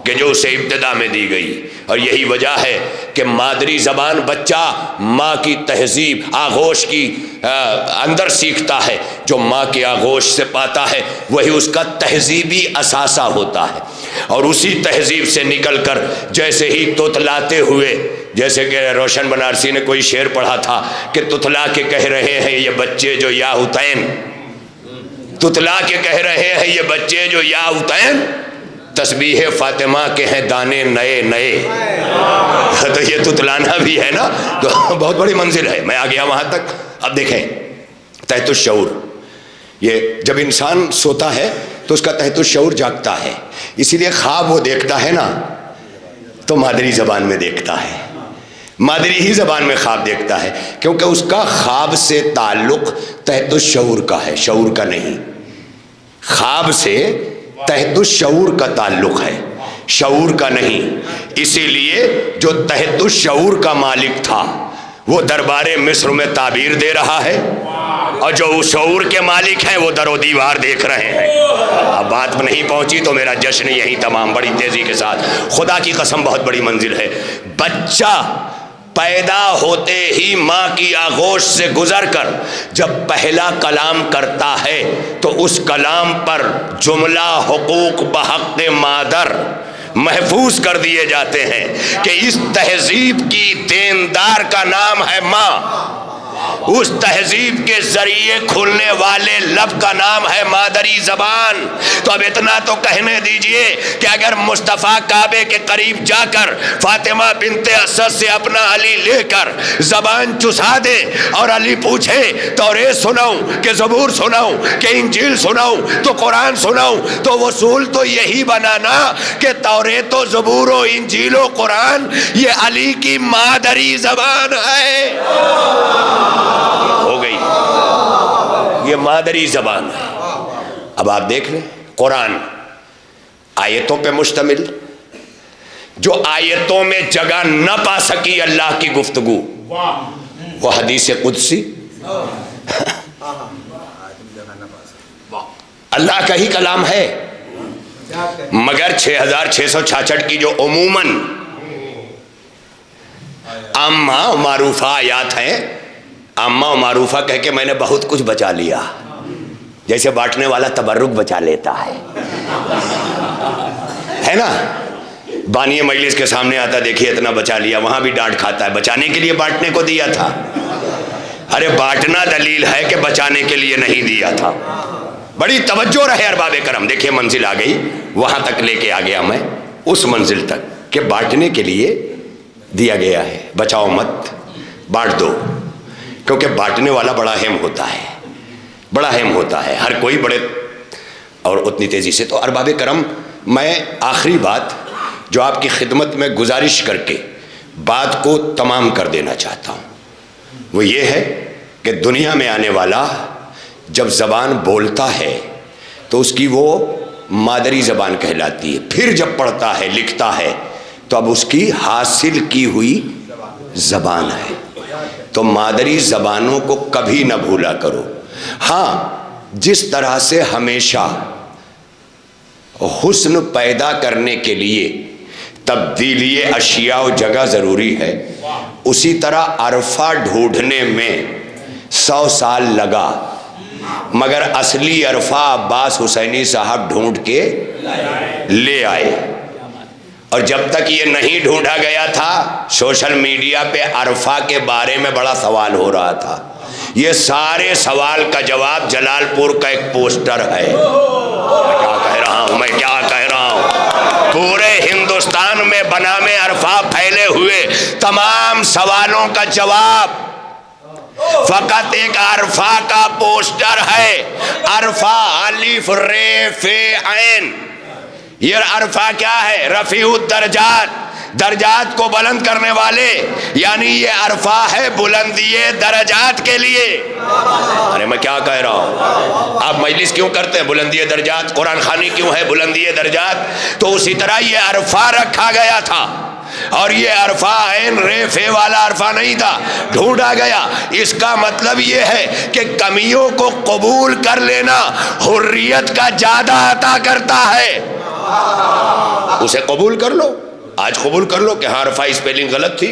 کہ جو اسے ابتدا میں دی گئی۔ اور یہی وجہ ہے کہ مادری زبان بچہ ماں کی تہذیب آغوش کی اندر سیکھتا ہے، جو ماں کی آغوش سے پاتا ہے وہی اس کا تہذیبی اثاثہ ہوتا ہے، اور اسی تہذیب سے نکل کر جیسے ہی توتلاتے ہوئے، جیسے کہ روشن بنارسی نے کوئی شعر پڑھا تھا کہ تتلا کے کہہ رہے ہیں یہ بچے جو یاہوتین، تتلا کے کہہ رہے ہیں یہ بچے جو یاہوتین، تسبیح فاطمہ کے ہیں دانے نئے نئے۔ تو یہ تتلانا بھی ہے نا، تو بہت بڑی منزل ہے، میں آ گیا وہاں تک۔ اب دیکھیں تحت الشعور، یہ جب انسان سوتا ہے تو اس کا تحت الشعور جاگتا ہے، اسی لیے خواب وہ دیکھتا ہے نا تو مادری زبان میں دیکھتا ہے، مادری ہی زبان میں خواب دیکھتا ہے، کیونکہ اس کا خواب سے تعلق تحت الشعور کا ہے، شعور کا نہیں۔ خواب سے تحت الشعور کا تعلق ہے، شعور کا نہیں۔ اسی لیے جو تحت الشعور کا مالک تھا وہ دربار مصر میں تعبیر دے رہا ہے، اور جو شعور کے مالک ہیں وہ در و دیوار دیکھ رہے ہیں۔ اب بات نہیں پہنچی تو میرا جشن یہی تمام، بڑی تیزی کے ساتھ۔ خدا کی قسم بہت بڑی منزل ہے۔ بچہ پیدا ہوتے ہی ماں کی آغوش سے گزر کر جب پہلا کلام کرتا ہے تو اس کلام پر جملہ حقوق بحق مادر محفوظ کر دیے جاتے ہیں کہ اس تہذیب کی دیندار کا نام ہے ماں، اس تہذیب کے ذریعے کھلنے والے لب کا نام ہے مادری زبان۔ تو اب اتنا تو کہنے دیجئے کہ اگر مصطفیٰ کعبے کے قریب جا کر فاطمہ بنت اسد سے اپنا علی لے کر زبان چسا دے اور علی پوچھے توریت سناؤں کہ زبور سناؤں کہ انجیل سناؤں تو قرآن سناؤں، تو وصول تو یہی بنانا کہ توریت و زبور و انجیل و قرآن یہ علی کی مادری زبان ہے۔ ہو گئی، یہ مادری زبان ہے۔ اب آپ دیکھ لیں قرآن آیتوں پہ مشتمل، جو آیتوں میں جگہ نہ پا سکی اللہ کی گفتگو وہ حدیث قدسی اللہ کا ہی کلام ہے، مگر 6666 کی جو عموماً عامہ و معروفہ آیات ہیں، عامہ و معروفہ کہہ کے میں نے بہت کچھ بچا لیا، جیسے بانٹنے والا تبرک بچا لیتا ہے نا۔ بانی مجلس کے سامنے آتا دیکھیے اتنا بچا لیا، وہاں بھی ڈانٹ کھاتا ہے، بچانے کے لیے بانٹنے کو دیا تھا۔ ارے بانٹنا دلیل ہے کہ بچانے کے لیے نہیں دیا تھا۔ بڑی توجہ رہے ارباب کرم، دیکھیے منزل آ گئی، وہاں تک لے کے آ گیا میں، اس منزل تک کہ بانٹنے کے لیے دیا گیا ہے، بچاؤ مت، بانٹ دو، کیونکہ بانٹنے والا بڑا اہم ہوتا ہے، بڑا اہم ہوتا ہے، ہر کوئی بڑے اور اتنی تیزی سے۔ تو ارباب کرم، میں آخری بات جو آپ کی خدمت میں گزارش کر کے بات کو تمام کر دینا چاہتا ہوں وہ یہ ہے کہ دنیا میں آنے والا جب زبان بولتا ہے تو اس کی وہ مادری زبان کہلاتی ہے، پھر جب پڑھتا ہے لکھتا ہے تو اب اس کی حاصل کی ہوئی زبان ہے۔ تو مادری زبانوں کو کبھی نہ بھولا کرو۔ ہاں، جس طرح سے ہمیشہ حسن پیدا کرنے کے لیے تبدیلی اشیاء و جگہ ضروری ہے، اسی طرح عرفہ ڈھونڈنے میں 100 سال لگا، مگر اصلی عرفہ عباس حسینی صاحب ڈھونڈ کے لے آئے۔ اور جب تک یہ نہیں ڈھونڈا گیا تھا، سوشل میڈیا پہ عرفہ کے بارے میں بڑا سوال ہو رہا تھا۔ یہ سارے سوال کا جواب جلال پور کا ایک پوسٹر ہے۔ میں کیا کہہ رہا ہوں، پورے ہندوستان میں بنام عرفہ پھیلے ہوئے تمام سوالوں کا جواب فقط ایک عرفہ کا پوسٹر ہے۔ عرفہ الف ر ف عین، یہ عرفہ کیا ہے؟ رفیع الدرجات، درجات کو بلند کرنے والے، یعنی یہ عرفہ ہے بلندی درجات کے لیے۔ ارے میں کیا کہہ رہا ہوں، آپ مجلس کیوں کرتے ہیں؟ بلندی درجات۔ قرآن خوانی کیوں ہے؟ بلندی درجات۔ تو اسی طرح یہ عرفہ رکھا گیا تھا، اور یہ عرفہ عین ریف والا عرفہ نہیں تھا، ڈھونڈا گیا۔ اس کا مطلب یہ ہے کہ کمیوں کو قبول کر لینا حریت کا زیادہ عطا کرتا ہے۔ اسے قبول کر لو، آج قبول کر لو کہ ہاں عرفہ اسپیلنگ غلط تھی،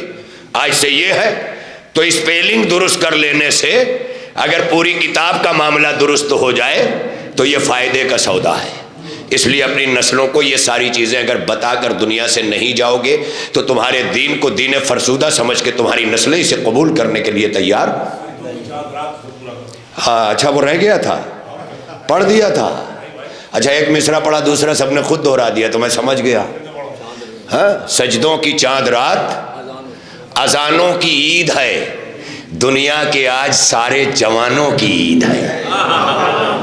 آج سے یہ ہے، تو اسپیلنگ درست کر لینے سے اگر پوری کتاب کا معاملہ درست ہو جائے تو یہ فائدے کا سودا ہے۔ اس لیے اپنی نسلوں کو یہ ساری چیزیں اگر بتا کر دنیا سے نہیں جاؤ گے تو تمہارے دین کو دین فرسودہ سمجھ کے تمہاری نسلیں اسے قبول کرنے کے لیے تیار۔ ہاں اچھا، وہ رہ گیا تھا، پڑھ دیا تھا۔ اچھا، ایک مصرع پڑھا، دوسرا سب نے خود دہرا دیا تو میں سمجھ گیا۔ ہاں، سجدوں کی چاند رات اذانوں کی عید ہے، دنیا کے آج سارے جوانوں کی عید ہے،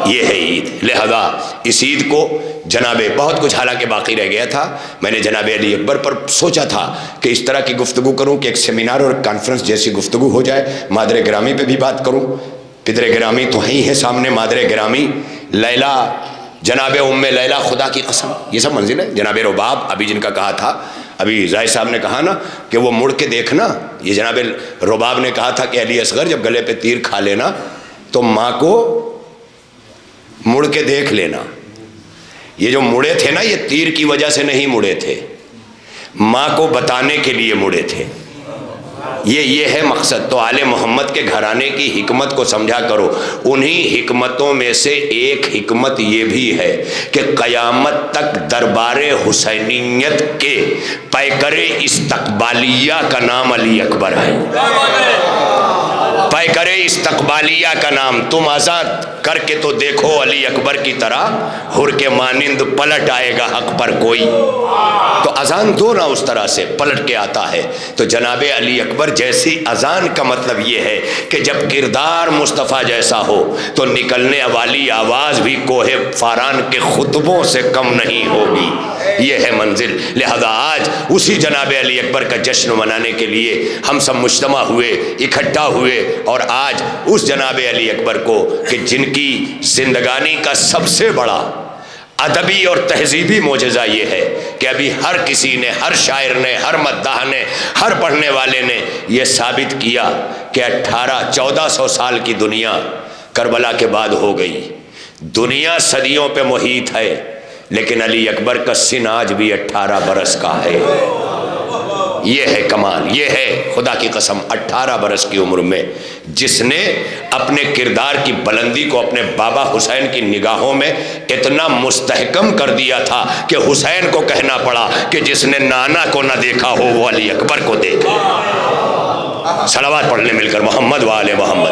یہ ہے عید۔ لہذا اس عید کو جناب، بہت کچھ حالانکہ باقی رہ گیا تھا، میں نے جناب علی اکبر پر سوچا تھا کہ اس طرح کی گفتگو کروں کہ ایک سیمینار اور کانفرنس جیسی گفتگو ہو جائے، مادر گرامی پہ بھی بات کروں۔ پدر گرامی تو ہی ہے سامنے، مادر گرامی لیلا، جناب ام لیلا، خدا کی قسم یہ سب منزل ہے۔ جناب رباب ابھی جن کا کہا تھا، ابھی زاہد صاحب نے کہا نا کہ وہ مڑ کے دیکھنا، یہ جناب رباب نے کہا تھا کہ علی اصغر جب گلے پہ تیر کھا لینا تو ماں کو مڑ کے دیکھ لینا۔ یہ جو مڑے تھے نا، یہ تیر کی وجہ سے نہیں مڑے تھے، ماں کو بتانے کے لیے مڑے تھے۔ یہ ہے مقصد۔ تو آل محمد کے گھرانے کی حکمت کو سمجھا کرو۔ انہی حکمتوں میں سے ایک حکمت یہ بھی ہے کہ قیامت تک دربار حسینیت کے پیکر استقبالیہ کا نام علی اکبر ہے۔ پیکر استقبالیہ کا نام، تم آزاد کر کے تو دیکھو علی اکبر کی طرح حر کے مانند پلٹ آئے گا حق پر کوئی۔ تو اذان دو نا اس طرح سے پلٹ کے آتا ہے۔ تو جناب علی اکبر جیسی اذان کا مطلب یہ ہے کہ جب کردار مصطفیٰ جیسا ہو تو نکلنے والی آواز بھی کوہ فاران کے خطبوں سے کم نہیں ہوگی۔ یہ ہے منزل۔ لہذا آج اسی جناب علی اکبر کا جشن منانے کے لیے ہم سب مجتمع ہوئے، اکٹھا ہوئے، اور آج اس جناب علی اکبر کو کہ جن کی زندگانی کا سب سے بڑا ادبی اور تہذیبی معجزہ یہ ہے کہ ابھی ہر کسی نے، ہر شاعر نے، ہر مداح نے، ہر پڑھنے والے نے یہ ثابت کیا کہ 1400 سال کی دنیا کربلا کے بعد ہو گئی۔ دنیا صدیوں پہ محیط ہے، لیکن علی اکبر کا سن آج بھی 18 برس کا ہے۔ یہ ہے کمال، یہ ہے خدا کی قسم 18 برس کی عمر میں جس نے اپنے کردار کی بلندی کو اپنے بابا حسین کی نگاہوں میں اتنا مستحکم کر دیا تھا کہ حسین کو کہنا پڑا کہ جس نے نانا کو نہ دیکھا ہو وہ علی اکبر کو دیکھے۔ صلوات پڑھنے مل کر محمد و آل محمد۔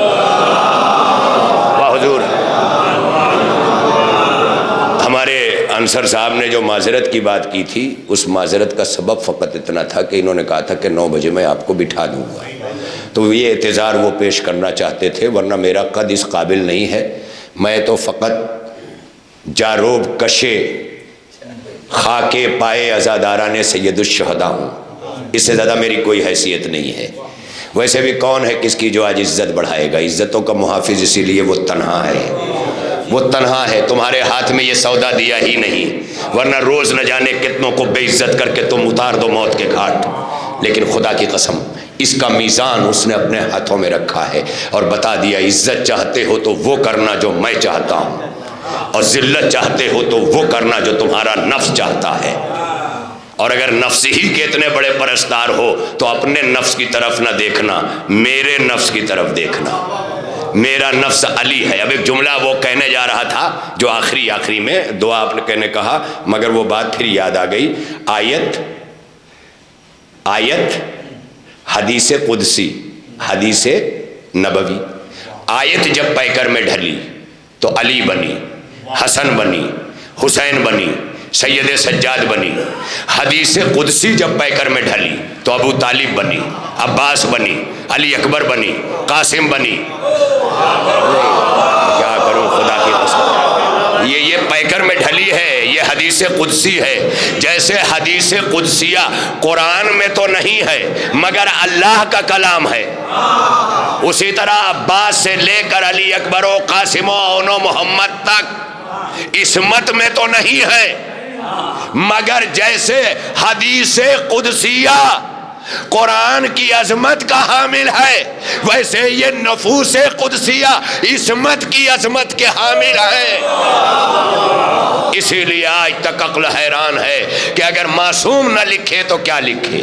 واہ حضور، ہمارے انصر صاحب نے جو معذرت کی بات کی تھی، اس معذرت کا سبب فقط اتنا تھا کہ انہوں نے کہا تھا کہ 9 بجے میں آپ کو بٹھا دوں گا، تو یہ اعتذار وہ پیش کرنا چاہتے تھے، ورنہ میرا قد اس قابل نہیں ہے۔ میں تو فقط جاروب کشے خاکے پائے عزاداران سید الشہداء ہوں، اس سے زیادہ میری کوئی حیثیت نہیں ہے۔ ویسے بھی کون ہے کس کی جو آج عزت بڑھائے گا؟ عزتوں کا محافظ اسی لیے وہ تنہا ہے، وہ تنہا ہے، تمہارے ہاتھ میں یہ سودا دیا ہی نہیں، ورنہ روز نہ جانے کتنوں کو بے عزت کر کے تم اتار دو موت کے گھاٹ۔ لیکن خدا کی قسم اس کا میزان اس نے اپنے ہاتھوں میں رکھا ہے اور بتا دیا عزت چاہتے ہو تو وہ کرنا جو میں چاہتا ہوں، اور ذلت چاہتے ہو تو وہ کرنا جو تمہارا نفس چاہتا ہے۔ اور اگر نفس ہی کے اتنے بڑے پرستار ہو تو اپنے نفس کی طرف نہ دیکھنا، میرے نفس کی طرف دیکھنا۔ میرا نفس علی ہے۔ اب ایک جملہ وہ کہنے جا رہا تھا جو آخری میں دعا آپ نے کہنے کہا، مگر وہ بات پھر یاد آ گئی۔ آیت حدیث قدسی، حدیث نبوی۔ آیت جب پیکر میں ڈھلی تو علی بنی، حسن بنی، حسین بنی، سید سجاد بنی۔ حدیث قدسی جب پیکر میں ڈھلی تو ابو طالب بنی، عباس بنی، علی اکبر بنی، قاسم بنی۔ کیا کروں خدا کی قسم، یہ پیکر میں ڈھلی ہے، یہ حدیث قدسی ہے۔ جیسے حدیث قدسیہ قرآن میں تو نہیں ہے مگر اللہ کا کلام ہے، اسی طرح عباس سے لے کر علی اکبر و قاسم و اون و محمد تک عصمت میں تو نہیں ہے، مگر جیسے حدیث قدسیہ قرآن کی عظمت کا حامل ہے ویسے یہ نفوس قدسیہ عصمت کی عظمت کے حامل ہیں۔ اسی لیے آج تک عقل حیران ہے کہ اگر معصوم نہ لکھے تو کیا لکھے،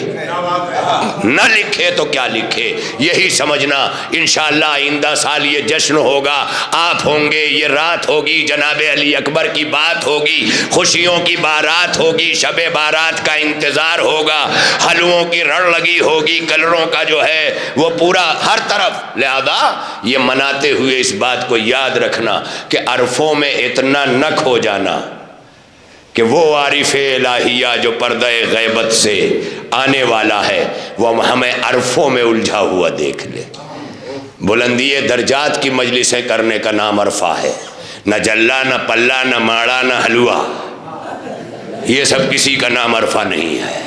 نہ لکھے تو کیا لکھے۔ یہی سمجھنا انشاءاللہ آئندہ سال یہ جشن ہوگا، آپ ہوں گے، یہ رات ہوگی، جناب علی اکبر کی بات ہوگی، خوشیوں کی بارات ہوگی، شب بارات کا انتظار ہوگا، حلووں کی رڑ لگی ہوگی، کلروں کا جو ہے وہ پورا ہر طرف۔ لہذا یہ مناتے ہوئے اس بات کو یاد رکھنا کہ عرفوں میں اتنا نہ کھو جانا کہ وہ عارف الہیہ جو پردہ غیبت سے آنے والا ہے وہ ہمیں عرفوں میں الجھا ہوا دیکھ لے۔ بلندی درجات کی مجلسیں کرنے کا نام عرفہ ہے، نہ جلا، نہ پلہ، نہ ماڑا، نہ حلوہ، یہ سب کسی کا نام عرفہ نہیں ہے۔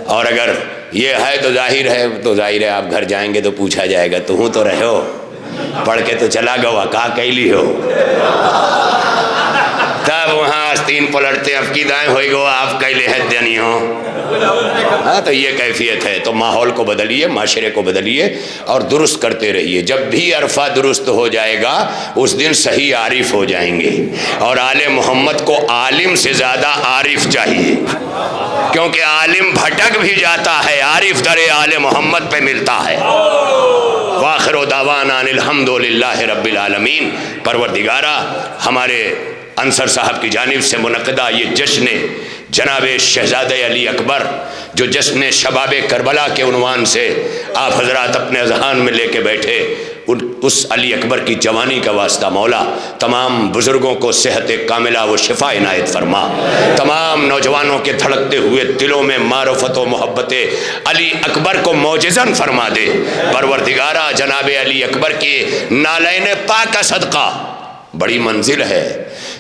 اور اگر یہ ہے تو ظاہر ہے آپ گھر جائیں گے تو پوچھا جائے گا تو رہے ہو، پڑھ کے تو چلا گوا کا کیلی ہو، تب وہاں آستین پلٹتے اب کی دائیں ہوئی گو آپ کیلے حد نہیں ہو۔ ہاں تو یہ کیفیت ہے، تو ماحول کو بدلیے، معاشرے کو بدلیے اور درست کرتے رہیے۔ جب بھی عرفہ درست ہو جائے گا اس دن صحیح عارف ہو جائیں گے، اور آل محمد کو عالم سے زیادہ عارف چاہیے، کیونکہ عالم بھٹک بھی جاتا ہے، عارف در آل محمد پہ ملتا ہے۔ وآخر دعوانا الحمدللہ رب العالمین۔ پروردگارہ ہمارے انصر صاحب کی جانب سے منعقدہ یہ جشن جناب شہزادہ علی اکبر، جو جشن شباب کربلا کے عنوان سے آپ حضرات اپنے اذہان میں لے کے بیٹھے، اس علی اکبر کی جوانی کا واسطہ مولا تمام بزرگوں کو صحت کاملہ و شفا عنایت فرما، تمام نوجوانوں کے دھڑکتے ہوئے دلوں میں معرفت و محبت علی اکبر کو معجزاً فرما دے۔ پروردگارہ جناب علی اکبر کی نالین پاک کا صدقہ بڑی منزل ہے،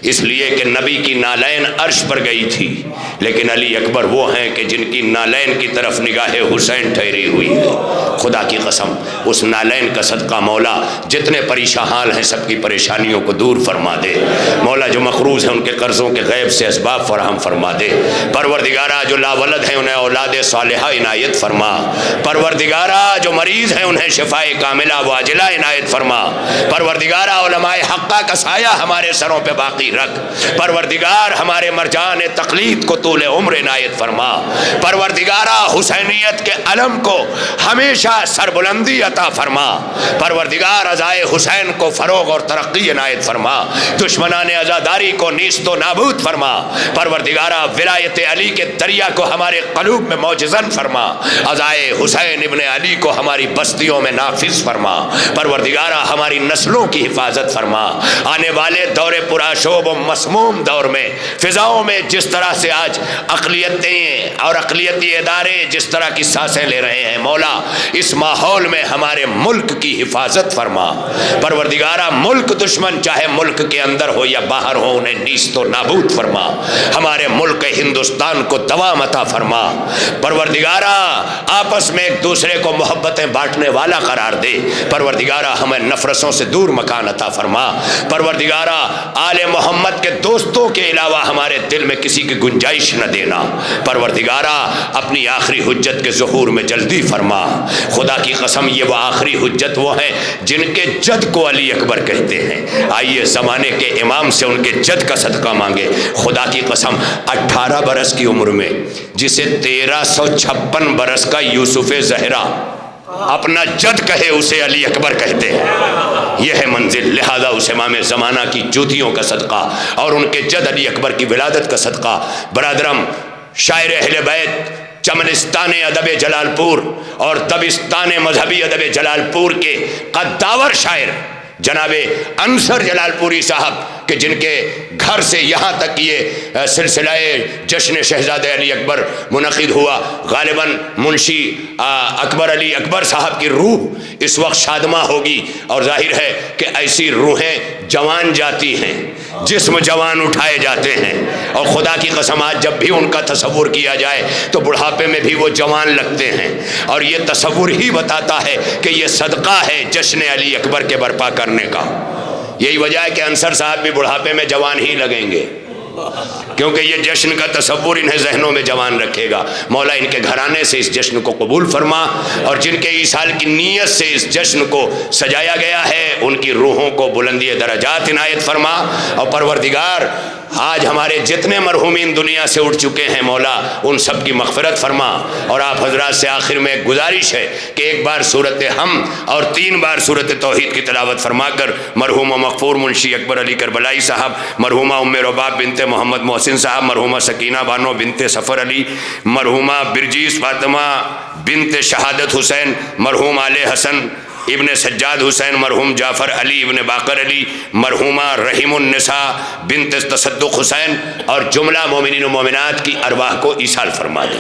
اس لیے کہ نبی کی نالین عرش پر گئی تھی، لیکن علی اکبر وہ ہیں کہ جن کی نالین کی طرف نگاہ حسین ٹھہری ہوئی ہے۔ خدا کی قسم اس نالین کا صدقہ مولا جتنے پریشان حال ہیں سب کی پریشانیوں کو دور فرما دے۔ مولا جو مقروض ہیں ان کے قرضوں کے غیب سے اسباب فراہم فرما دے۔ پروردگارہ جو لا ولد ہیں انہیں اولاد صالحہ عنایت فرما۔ پروردگارہ جو مریض ہیں انہیں شفاء کاملہ و عاجلہ عنایت فرما۔ پروردگارہ علماء حقہ کا سایہ ہمارے سروں پہ باقی رکھ۔ پروردگار ہمارے مرجان تقلید کو طول عمر عنایت فرما۔ پروردگارہ حسینیت کے علم کو ہمیشہ سربلندی عطا فرما۔ پروردگار عزائے حسین کو فروغ اور ترقی عنایت فرما۔ دشمنان عزاداری کو نیست و نابود فرما۔ پروردگارہ ولایت علی کے دریا کو ہمارے قلوب میں معجزاً فرما۔ عزائے حسین ابن علی کو ہماری بستیوں میں نافذ فرما۔ پروردگارہ ہماری نسلوں کی حفاظت فرما۔ آنے والے دور پرآشوب مسلوب و مسموم دور میں، فضاؤں میں جس طرح سے آج اقلیتیں اور اقلیتی ادارے جس طرح کی سانسیں لے رہے ہیں، مولا اس ماحول میں ہمارے ملک کی حفاظت فرما۔ پروردگارہ ملک دشمن چاہے ملک کے اندر ہو یا باہر ہو، انہیں نیست و نابود فرما۔ ہمارے ملک ہندوستان کو دوام عطا فرما۔ پروردگارہ آپس میں ایک دوسرے کو محبتیں بانٹنے والا قرار دے۔ پروردگارہ ہمیں نفرتوں سے دور مکان عطا فرما۔ پروردگارہ آل محمد کے دوستوں کے علاوہ ہمارے دل میں کسی کی گنجائش نہ دینا۔ پروردگارہ اپنی آخری حجت کے ظہور میں جلدی فرما۔ خدا کی قسم یہ وہ آخری حجت وہ ہیں جن کے جد کو علی اکبر کہتے ہیں۔ آئیے زمانے کے امام سے ان کے جد کا صدقہ مانگے۔ خدا کی قسم 18 برس کی عمر میں جسے 1356 برس کا یوسف زہرا اپنا جد کہے، اسے علی اکبر کہتے ہیں۔ یہ ہے منزل، لہذا اس امام زمانہ کی جوتیوں کا صدقہ اور ان کے جد علی اکبر کی ولادت کا صدقہ، برادرم شاعر اہل بیت چمنستان ادب جلال پور اور دبستان مذہبی ادب جلال پور کے قداور شاعر جناب انصر جلال پوری صاحب کہ جن کے گھر سے یہاں تک یہ سلسلہ جشن شہزاد علی اکبر منعقد ہوا، غالباً منشی اکبر علی اکبر صاحب کی روح اس وقت شادماں ہوگی، اور ظاہر ہے کہ ایسی روحیں جوان جاتی ہیں، جسم جوان اٹھائے جاتے ہیں، اور خدا کی قسم آج جب بھی ان کا تصور کیا جائے تو بڑھاپے میں بھی وہ جوان لگتے ہیں، اور یہ تصور ہی بتاتا ہے کہ یہ صدقہ ہے جشن علی اکبر کے برپا کرنے کا۔ یہی وجہ ہے کہ انصر صاحب بھی بڑھاپے میں جوان ہی لگیں گے، کیونکہ یہ جشن کا تصور انہیں ذہنوں میں جوان رکھے گا۔ مولا ان کے گھرانے سے اس جشن کو قبول فرما، اور جن کے ایصال کی نیت سے اس جشن کو سجایا گیا ہے ان کی روحوں کو بلندی درجات عنایت فرما۔ اور پروردگار آج ہمارے جتنے مرحومین دنیا سے اٹھ چکے ہیں مولا ان سب کی مغفرت فرما۔ اور آپ حضرات سے آخر میں ایک گزارش ہے کہ ایک بار سورت ہم اور 3 بار سورت توحید کی تلاوت فرما کر مرحوم و مغفور منشی اکبر علی کربلائی صاحب، مرحومہ ام رباب بنت محمد محسن صاحب، مرحومہ سکینہ بانو بنت سفر علی، مرحومہ برجیس فاطمہ بنت شہادت حسین، مرحوم آل حسن ابن سجاد حسین، مرحوم جعفر علی ابن باقر علی، مرحومہ رحیم النساء بنت تصدق حسین، اور جملہ مومنین و مومنات کی ارواح کو ایصال فرما دے۔